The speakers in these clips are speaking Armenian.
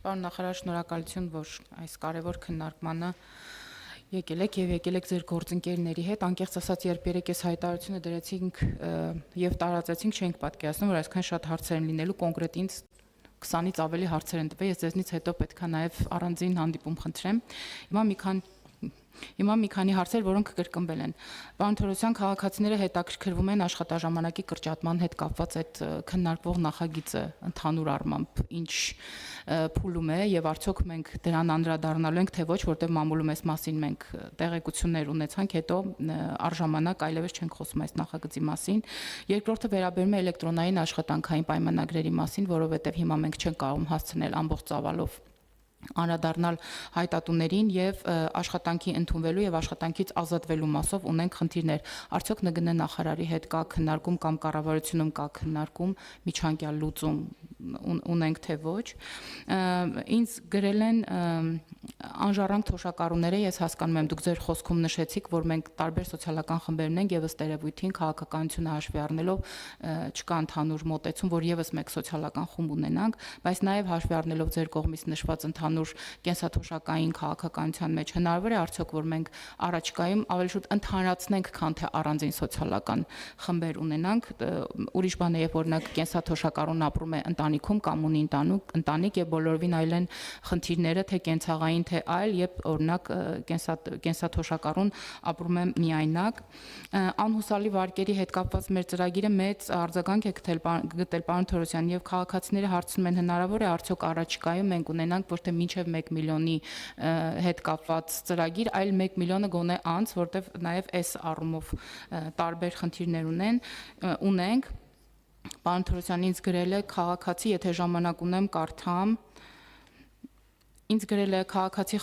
Պարոն նախարար, շնորհակալություն, որ այս կարևոր քննարկմանը եկել եք եւ եկել եք ձեր գործընկերների հետ, անկեղծ ասած, երբ երեք այս հայտարարությունը դրեցինք եւ տարածեցինք, չենք պատկերացնում, որ այսքան շատ հարցեր են լինելու, կոնկրետ ինձ 20-ից ավելի հարցեր են տվել, ես ձեզնից հետո պետք է նաեւ առանձին հանդիպում խնդրեմ։ Հիմա մի քանի հարցեր, որոնք կրկնվել են։ Պարոն Թորոսյան, քաղաքացիները հետաքրքրվում են աշխատաժամանակի կրճատման հետ կապված այդ քննարկվող նախագիծը ընդհանուր առմամբ ինչ փուլում է եւ արդյոք մենք դրան անդրադառնալու ենք թե ոչ, որտեղ մամուլում այս մասին մենք տեղեկություններ ունեցանք, հետո առժամանակ այլևս չենք խոսում այս նախագծի մասին։ Երկրորդը վերաբերում է էլեկտրոնային աշխատանքային պայմանագրերի մասին, որովհետեւ հիմա մենք չենք կարող հասցնել ամբողջ ծավալով անդրադառնալ հայտատուներին եւ աշխատանքի ընդունվելու եւ աշխատանքից ազատվելու մասով ունենք խնդիրներ։ Արդյոք ՆԳՆ նախարարի հետ կա քննարկում կամ կառավարությունում կա քննարկում, միջանկյալ լուծում ունենք թե ոչ։ Ինձ գրել են անժառանգ թոշակառուները, ես հասկանում եմ, դուք ձեր խոսքում նշեցիք, որ մենք տարբեր սոցիալական խմբեր ունենք եւ ըստ երևույթին քաղաքականությունը հաշվի առնելով չկա ընդհանուր մոտեցում, որ եւս մեկ սոցիալական խումբ ունենանք, բայց նաեւ հաշվի առնելով ձեր կողմից նշված ընդհանուր կենսաթոշակային քաղաքականության մեջ հնարավոր է արդյոք որ մենք առաջկայում ավելի շուտ ընդհանրացնենք, քան թե առանձին սոցիալական խմբեր ունենանք։ Ուրիշ բան է, երբ օրինակ կենսաթոշակառուն ապրում է ընտանիքում կամ ունի ընտանիք եւ բոլորովին այլ են խնդիրները, թե կենցաղային, թե այլ, երբ օրինակ կենսաթոշակառուն ապրում է միայնակ։ Անհուսալի վարկերի հետ կապված մեր ծրագիրը մեծ արձագանք է գտել պարոն Թորոսյան եւ քաղաքացիները հարցնում են հնարավոր է արդյոք առաջկայում մենք ունենանք ոչ թե մինչև 1 միլիոնի հետ կապված ծրագիր, այլ 1 միլիոնը գոնե անց, որտեվ նաև այս առումով տարբեր խնդիրներ ունենք։ Պարոն Թորոսյան ինձ գրել է քաղաքացի, եթե ժամանակ ունեմ կարդամ, ինձ գրել է քաղաքացի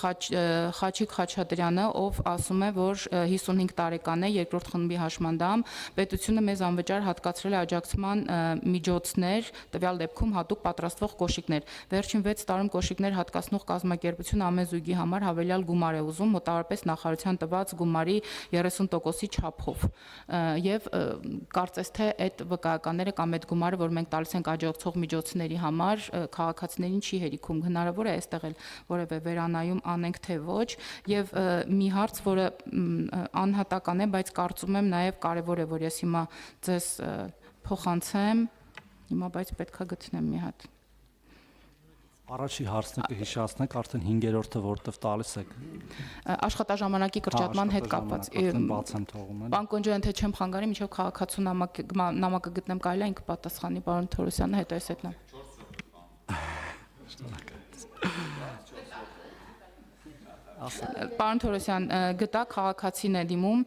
Խաչիկ Խաչատրյանը, ով ասում է, որ 55 տարեկան է, երկրորդ խմբի հաշմանդամ, պետությունը մեզ անվճար հատկացրել է աջակցման միջոցներ, տվյալ դեպքում հատուկ պատրաստվող կոշիկներ։ Վերջին 6 տարում կոշիկներ հատկացնող կազմակերպությունը ամեն զույգի համար հավելյալ գումար է ուզում, մոտավորապես նախարարության տված գումարի 30%-ի չափով։ Եվ կարծես թե այդ վկայականները կամ այդ գումարը, որ մենք տալիս ենք աջակցող միջոցների համար, քաղաքացիներին չի հերիքում, հնարավոր է այստեղ էլ որևէ վերանայում անենք թե ոչ, եւ մի հարց, որը անհատական է, բայց կարծում եմ նաեւ կարեւոր է, որ ես հիմա ձեզ փոխանցեմ, հիմա բայց պետքա գտնեմ մի հատ։ Առաջի հարցը կհիշեցնեք, արդեն 5-րդը որտեվ տալիս եք։ Աշխատաժամանակի կրճատման հետ կապված։ Բաց եմ թողում են։ Պարոն Կոնջոյան, թե չեմ խանգարի, մինչև քաղաքացու նամակը գտնեմ կարելի է ինքը պատասխանի պարոն Թորոսյանը, հետո էս հետնա։ Պարոն Թորոսյան, գտա քաղաքացին է դիմում,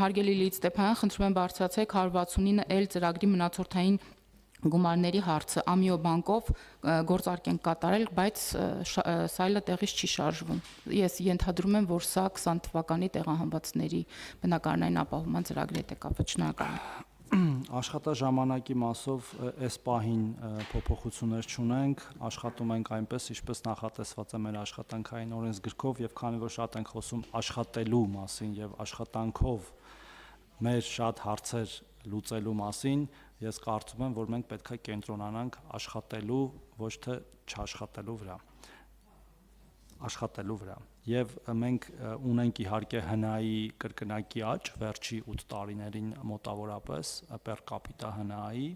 հարգելի Լիլիթ Ստեփանյան, խնդրում եմ բարձրացեք 169L ծրագրի մնացորդային գումարների հարցը Ամիո բանկով գործարք են կատարել, բայց սայլը տեղից չի շարժվում։ Ես ենթադրում եմ, որ սա 20 թվականի տեղահանվածների բնակարանային ապահովման ծրագրի հետ է կապված։ Շնորհակալ եմ։ Աշխատաժամանակի մասով այս պահին փոփոխություններ չունենք, աշխատում ենք այնպես, ինչպես նախատեսված է մեր աշխատանքային օրենսգրքով, եւ քանի որ շատ ենք խոսում աշխատելու մասին եւ աշխատանքով մեր շատ հարցեր լուծելու մասին, ես կարծում եմ, որ մենք պետք է կենտրոնանանք աշխատելու, ոչ թե չաշխատելու վրա։ Աշխատելու վրա եւ մենք ունենք իհարկե հնայի կրկնակի աճ վերջի 8 տարիներին մոտավորապես per capita հնայի,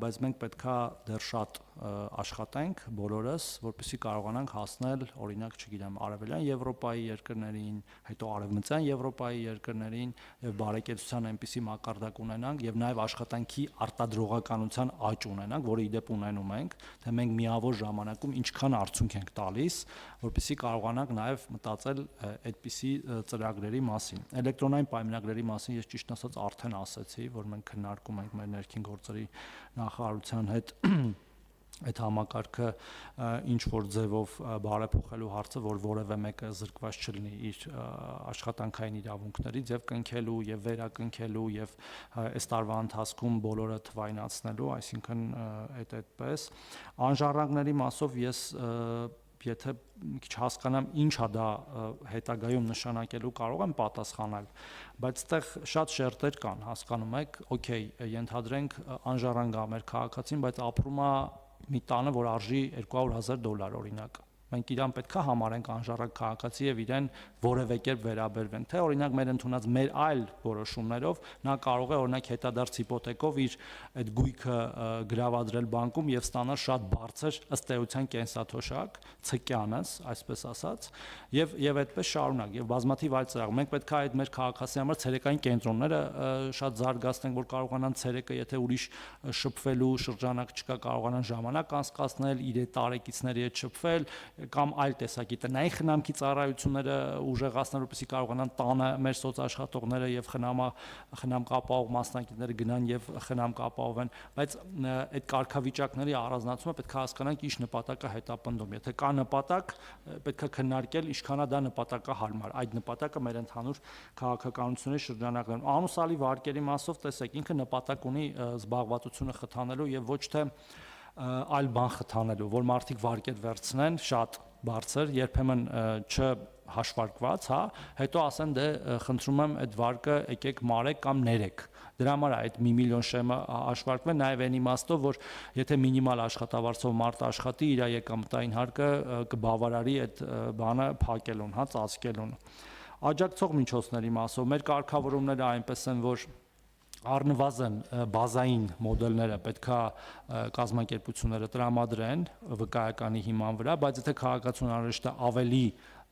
բայց մենք պետքա դեռ շատ աշխատենք բոլորս, որպեսզի կարողանանք հասնել, օրինակ, չգիտեմ, Արևելյան Եվրոպայի երկրներին, հետո Արևմտյան Եվրոպայի երկրներին եւ բարեկեցության այնպիսի մակարդակ ունենանք եւ նաեւ աշխատանքի արտադրողականության աճ ունենանք, որը իդեպ ունենում ենք, թե մենք միավոր ժամանակում ինչքան արդյունք ենք տալիս, որպեսզի կարողանանք նաեւ մտածել այդպիսի ծրագրերի մասին։ Էլեկտրոնային պայմանագրերի մասին ես ճիշտ ասած արդեն ասացի, որ մենք քննարկում ենք մեր ներքին գործերի նախարարության հետ այդ համակարգը ինչ որ ձևով բարեփոխելու հարցը, որ որևէ մեկը զրկված չլինի իր աշխատանքային իրավունքներից եւ կնքելու եւ վերակնքելու եւ այս տարվա ընթացքում բոլորը թվայնացնելու, այսինքն այդպես անժառանգների մասով ես եթե մի քիչ հասկանամ ինչա դա հետագայում նշանակելու կարող եմ պատասխանել, բայց այդտեղ շատ շերտեր կան, հասկանում եք, օքեյ, ենթադրենք անժառանգ է մեր քաղաքացին, բայց ապրում է մի տանը, որ արժի $200,000 օրինակ։ Մենք իրան պետք է համարենք անժառակ քաղաքացի եւ իրեն որևէ կերպ վերաբերվենք, թե օրինակ մեր ընդունած մեր այլ որոշումներով նա կարող է օրինակ հետադարձ հիպոթեկով իր այդ գույքը գրավադրել բանկում եւ ստանալ շատ բարձր ըստ էության կենսաթոշակ, ցկյանս, այսպես ասած, եւ այդպես շարունակ եւ բազմաթիվ այլ ծրագիր։ Մենք պետք է այդ մեր քաղաքացի համար ցերեկային կենտրոնները շատ զարգացնենք, որ կարողանան ցերեկը, եթե ուրիշ շփվելու շրջանակ չկա, կարողանան ժամանակ անցկացնել, իր տարեկիցների հետ շփվել կամ այլ տեսակի տնային խնամքի ծառայությունները ուժեղացնել, որպեսզի կարողանան տանը մեր սոցաշխատողները եւ խնամք ապահով մասնակիցները գնան եւ խնամք ապահովեն, բայց այդ կարգավիճակների առանձնացումը պետք է հասկանանք ինչ նպատակը հետապնդում։ Եթե կա նպատակ, պետք է քննարկել ինչքան է դա նպատակահարմար։ Այդ նպատակը մեր ընդհանուր քաղաքականությունների շրջանակներում անուսալի վարկերի մասով տեսեք, ինքը նպատակ ունի զբաղվածությունը խթանելու եւ ոչ թե այլ բան խթանելու, որ մարդիկ վարկեր վերցնեն շատ բարձր, երբեմն չհաշվարկված, հա, հետո ասեն դե խնդրում եմ այդ վարկը եկեք մարեք կամ ներեք։ Դրա համար այդ 1 միլիոն շեմը հաշվարկվել նաև այն իմաստով, որ եթե մինիմալ աշխատավարձով մարդ աշխատի, իր եկամտային հարկը կբավարարի այդ բանը փակելուն, հա, ծածկելուն։ Աջակցող միջոցների մասով մեր կարգավորումները այնպես են, որ առնվազն բազային մոդելները պետքա կազմակերպությունները տրամադրեն վկայականի հիման վրա, բայց եթե քաղաքացուն անհրաժեշտ է ավելի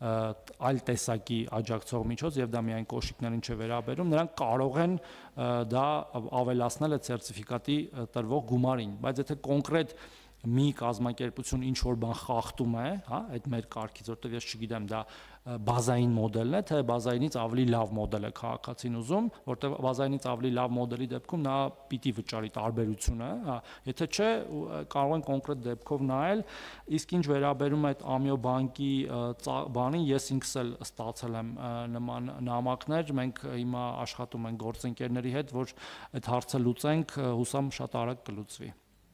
այլ տեսակի աջակցող միջոց եւ դա միայն կոշիկներին չվերաբերում, նրանք կարող են դա ավելացնել այդ սերտիֆիկատի տրվող գումարին, բայց եթե կոնկրետ մի կազմակերպություն ինչ որ բան խախտում է, հա, այդ մեր կարգից, որտեղ ես չգիտեմ դա բազային մոդելն է, թե բազայինից ավելի լավ մոդել է քաղաքացին ուզում, որտեղ բազայինից ավելի լավ մոդելի դեպքում նա պիտի վճարի տարբերությունը, հա, եթե չէ, կարող են կոնկրետ դեպքով նայել, իսկ ինչ վերաբերում է այդ Ամյո բանկի բանին, ես ինքս էլ ստացել եմ նման նամակներ, մենք հիմա աշխատում ենք գործընկերների հետ, որ այդ հարցը լուծենք, հուսամ շատ արագ կլուծվի։